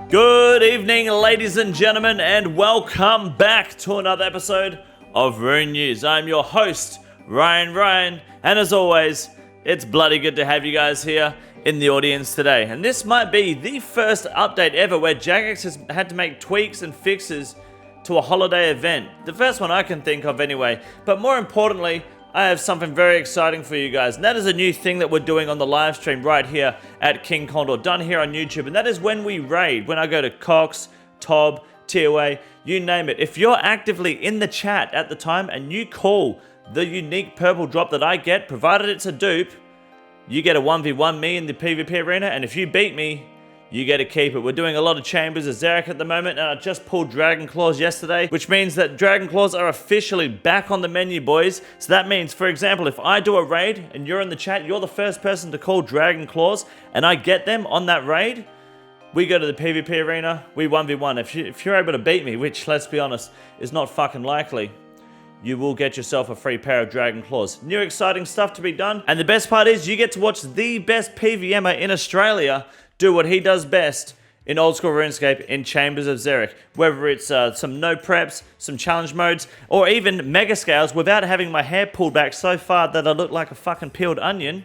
Good evening, ladies and gentlemen, and welcome back to another episode of Rune News. I'm your host, Ryan, and as always, it's bloody good to have you guys here in the audience today. And this might be the first update ever where Jagex has had to make tweaks and fixes to a holiday event. The first one I can think of anyway, but more importantly, I have something very exciting for you guys, and that is a new thing that we're doing on the live stream right here at KINGCONDOR, done here on YouTube, and that is when we raid, when I go to Cox, Tob, TOA, you name it. If you're actively in the chat at the time and you call the unique purple drop that I get, provided it's a dupe, you get a 1v1 me in the PvP arena, and if you beat me, you get to keep it. We're doing a lot of Chambers of Xeric at the moment, and I just pulled Dragon Claws yesterday, which means that Dragon Claws are officially back on the menu, boys. So that means, for example, if I do a raid and you're in the chat, you're the first person to call Dragon Claws, and I get them on that raid, we go to the PvP arena, we 1v1. If you're able to beat me, which, let's be honest, is not fucking likely, you will get yourself a free pair of Dragon Claws. New exciting stuff to be done, and the best part is you get to watch the best PVMer in Australia do what he does best in Oldschool Runescape in Chambers of Xeric. Whether it's some no preps, some challenge modes, or even mega scales without having my hair pulled back so far that I look like a fucking peeled onion.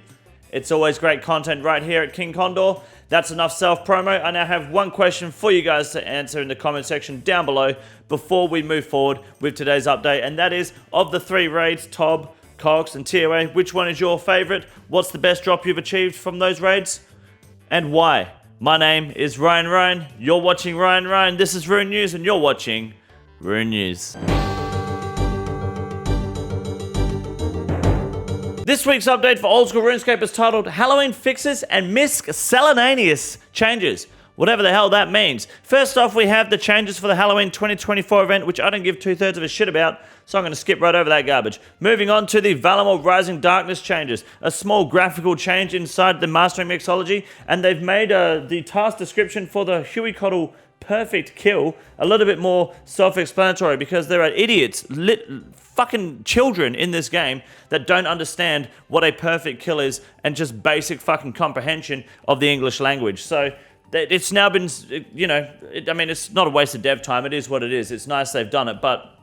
It's always great content right here at KINGCONDOR. That's enough self-promo. I now have one question for you guys to answer in the comment section down below before we move forward with today's update, and that is, of the three raids, Tob, Cox, and TOA, which one is your favorite? What's the best drop you've achieved from those raids? And why? My name is Ryan. You're watching Ryan. This is Rune News, and you're watching Rune News. This week's update for Oldschool Runescape is titled Halloween Fixes and Miscellaneous Changes. Whatever the hell that means. First off, we have the changes for the Halloween 2024 event, which I don't give two-thirds of a shit about, so I'm going to skip right over that garbage. Moving on to the Valamor Rising Darkness changes. A small graphical change inside the Mastering Mixology, and they've made the task description for the Huey Coddle Perfect Kill a little bit more self-explanatory, because there are idiots, fucking children in this game that don't understand what a perfect kill is and just basic fucking comprehension of the English language. So it's now been, it's not a waste of dev time. It is what it is. It's nice they've done it, but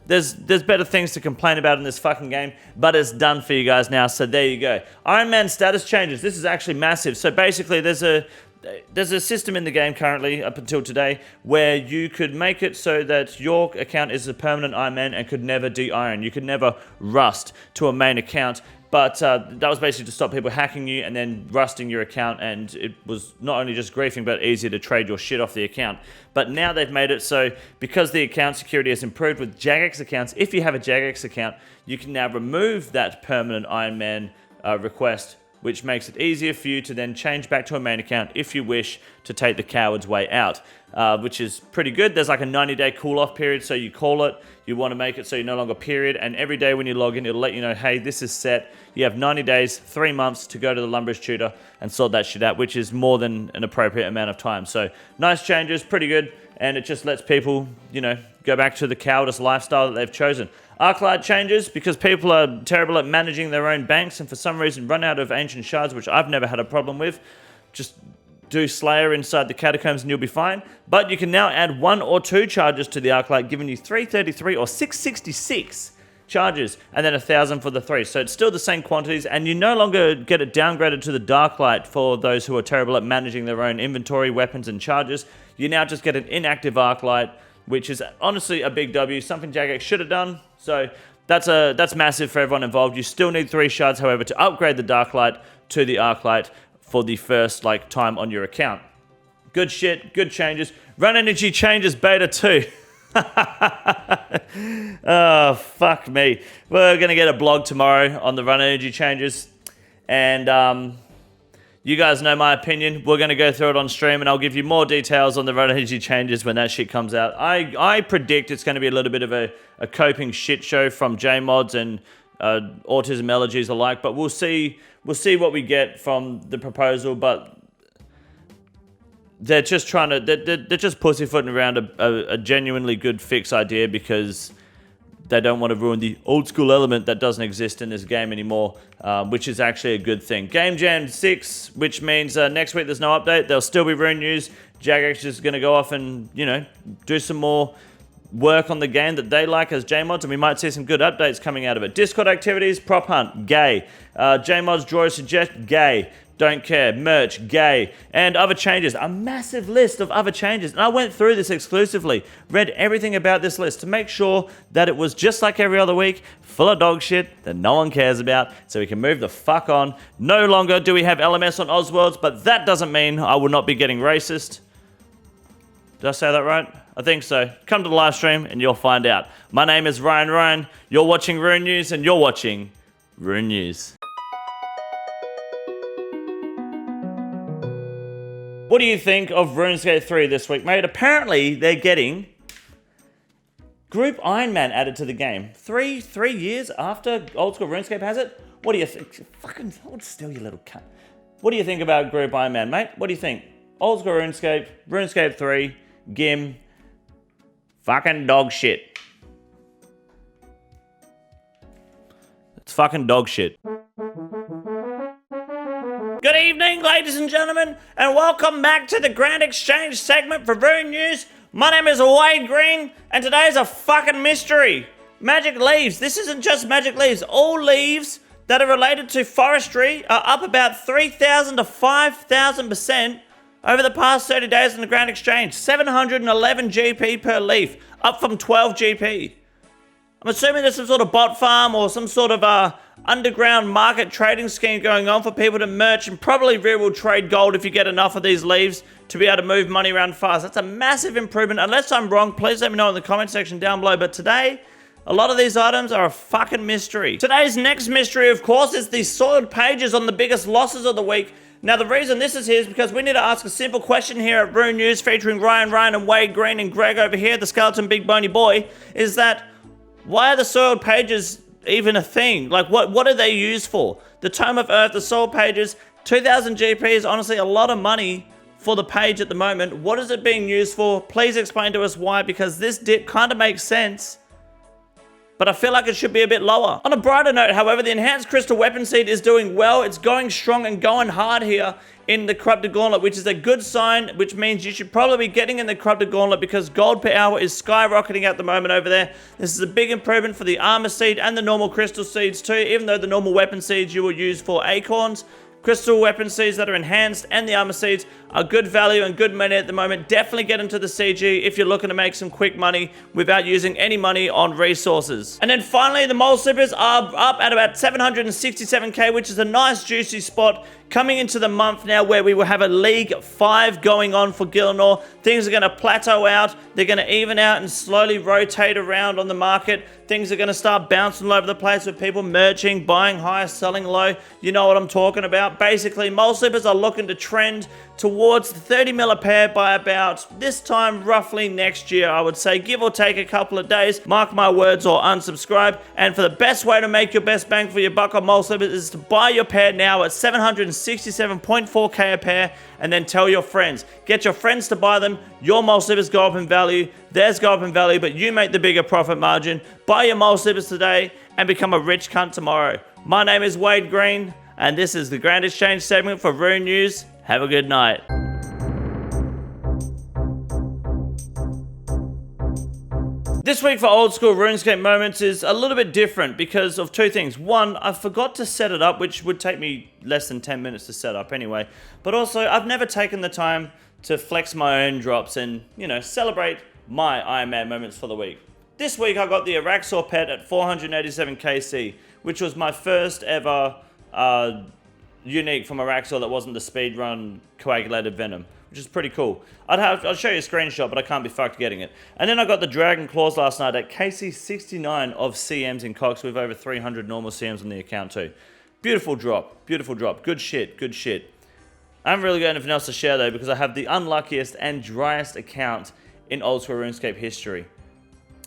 there's better things to complain about in this fucking game, but it's done for you guys now, so there you go. Ironman status changes. This is actually massive. So basically, there's a system in the game currently, up until today, where you could make it so that your account is a permanent Ironman and could never de-iron. You could never rust to a main account. But that was basically to stop people hacking you and then rusting your account, and it was not only just griefing, but easier to trade your shit off the account. But now they've made it so, because the account security has improved with Jagex accounts, if you have a Jagex account, you can now remove that permanent Ironman request, which makes it easier for you to then change back to a main account if you wish to take the coward's way out, which is pretty good. There's like a 90-day cool-off period, so you call it, you want to make it so you're no longer period, and every day when you log in, it'll let you know, hey, this is set. You have 90 days, 3 months to go to the Lumber's tutor and sort that shit out, which is more than an appropriate amount of time. So nice changes, pretty good, and it just lets people, go back to the cowardice lifestyle that they've chosen. Arclight changes because people are terrible at managing their own banks and for some reason run out of ancient shards, which I've never had a problem with. Just do Slayer inside the catacombs and you'll be fine. But you can now add 1 or 2 charges to the Arclight, giving you 333 or 666 charges, and then 1,000 for the 3. So it's still the same quantities, and you no longer get it downgraded to the Darklight for those who are terrible at managing their own inventory, weapons, and charges. You now just get an inactive Arclight, which is honestly a big W, something Jagex should have done. So that's massive for everyone involved. You still need 3 shards, however, to upgrade the Darklight to the Arclight for the first time on your account. Good shit, good changes. Run Energy changes beta 2. Oh, fuck me. We're going to get a blog tomorrow on the Run Energy changes. And you guys know my opinion. We're going to go through it on stream, and I'll give you more details on the Run Energy changes when that shit comes out. I predict it's going to be a little bit of a coping shit show from JMods and autism allergies alike, but we'll see what we get from the proposal. But they're just they're just pussyfooting around a genuinely good fix idea, because they don't want to ruin the old school element that doesn't exist in this game anymore, which is actually a good thing. Game Jam 6, which means next week there's no update. There'll still be rune news. Jagex is going to go off and, you know, do some more work on the game that they like as JMods, and we might see some good updates coming out of it. Discord activities, prop hunt, gay. JMods draw a suggest, gay. Don't care. Merch, gay. And other changes. A massive list of other changes. And I went through this exclusively. Read everything about this list to make sure that it was just like every other week, full of dog shit that no one cares about, so we can move the fuck on. No longer do we have LMS on Osworlds, but that doesn't mean I will not be getting racist. Did I say that right? I think so. Come to the live stream and you'll find out. My name is Ryan. You're watching Rune News and you're watching Rune News. What do you think of RuneScape 3 this week, mate? Apparently, they're getting Group Ironman added to the game. Three years after Oldschool Runescape has it? What do you think? Fucking hold still, you little cunt. What do you think about Group Ironman, mate? What do you think? Oldschool Runescape, RuneScape 3, GIM, fucking dog shit. It's fucking dog shit. Good evening, ladies and gentlemen, and welcome back to the Grand Exchange segment for Rune News. My name is Wade Green, and today's a fucking mystery. Magic leaves. This isn't just magic leaves. All leaves that are related to forestry are up about 3,000 to 5,000% over the past 30 days in the Grand Exchange. 711 GP per leaf, up from 12 GP. I'm assuming there's some sort of bot farm or some sort of underground market trading scheme going on for people to merch and probably real trade gold if you get enough of these leaves to be able to move money around fast. That's a massive improvement. Unless I'm wrong, please let me know in the comment section down below. But today, a lot of these items are a fucking mystery. Today's next mystery, of course, is the soiled pages on the biggest losses of the week. Now, the reason this is here is because we need to ask a simple question here at Rune News featuring Ryan and Wade Green and Greg over here, the skeleton big bony boy, is that why are the soiled pages even a thing? Like, what are they used for? The Tome of Earth, the soiled pages, 2,000 GP is honestly a lot of money for the page at the moment. What is it being used for? Please explain to us why, because this dip kind of makes sense, but I feel like it should be a bit lower. On a brighter note, however, the Enhanced Crystal Weapon Seed is doing well. It's going strong and going hard here in the Corrupted Gauntlet, which is a good sign, which means you should probably be getting in the Corrupted Gauntlet because gold per hour is skyrocketing at the moment over there. This is a big improvement for the Armor Seed and the normal Crystal Seeds too, even though the normal Weapon Seeds you will use for Acorns. Crystal Weapon Seeds that are enhanced and the Armor Seeds are good value and good money at the moment. Definitely get into the CG if you're looking to make some quick money without using any money on resources. And then finally, the Mole Slippers are up at about 767k, which is a nice juicy spot coming into the month now where we will have a League 5 going on for Gilnor. Things are going to plateau out. They're going to even out and slowly rotate around on the market. Things are going to start bouncing all over the place with people merging, buying high, selling low. You know what I'm talking about. Basically, Mole Slippers are looking to trend towards 30 mil a pair by about this time roughly next year, I would say, give or take a couple of days. Mark my words or unsubscribe. And for the best way to make your best bang for your buck on Mole Slippers is to buy your pair now at 767.4k a pair and then tell your friends. Get your friends to buy them. Your Mole Slippers go up in value. Theirs go up in value, but you make the bigger profit margin. Buy your Mole Slippers today and become a rich cunt tomorrow. My name is Wade Green, and this is the Grand Exchange segment for Rune News. Have a good night. This week for Old School Runescape Moments is a little bit different because of two things. One, I forgot to set it up, which would take me less than 10 minutes to set up anyway. But also, I've never taken the time to flex my own drops and, you know, celebrate my Ironman Moments for the week. This week I got the Araxor pet at 487 KC, which was my first ever unique from Araxor that wasn't the speedrun coagulated venom, which is pretty cool. I'll show you a screenshot, but I can't be fucked getting it. And then I got the Dragon Claws last night at KC 69 of CMs in Cox with over 300 normal CMs on the account too. Beautiful drop, beautiful drop. Good shit, good shit. I haven't really got anything else to share though because I have the unluckiest and driest account in Old School RuneScape history.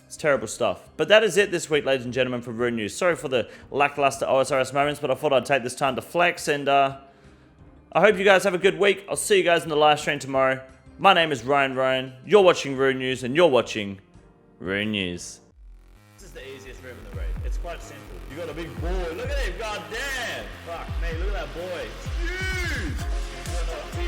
It's terrible stuff. But that is it this week, ladies and gentlemen, for Rune News. Sorry for the lackluster OSRS moments, but I thought I'd take this time to flex, and I hope you guys have a good week. I'll see you guys in the live stream tomorrow. My name is Ryan. You're watching Rune News, and you're watching Rune News. This is the easiest room in the raid. It's quite simple. You got a big boy. Look at him. God damn. Fuck me. Look at that boy. It's huge.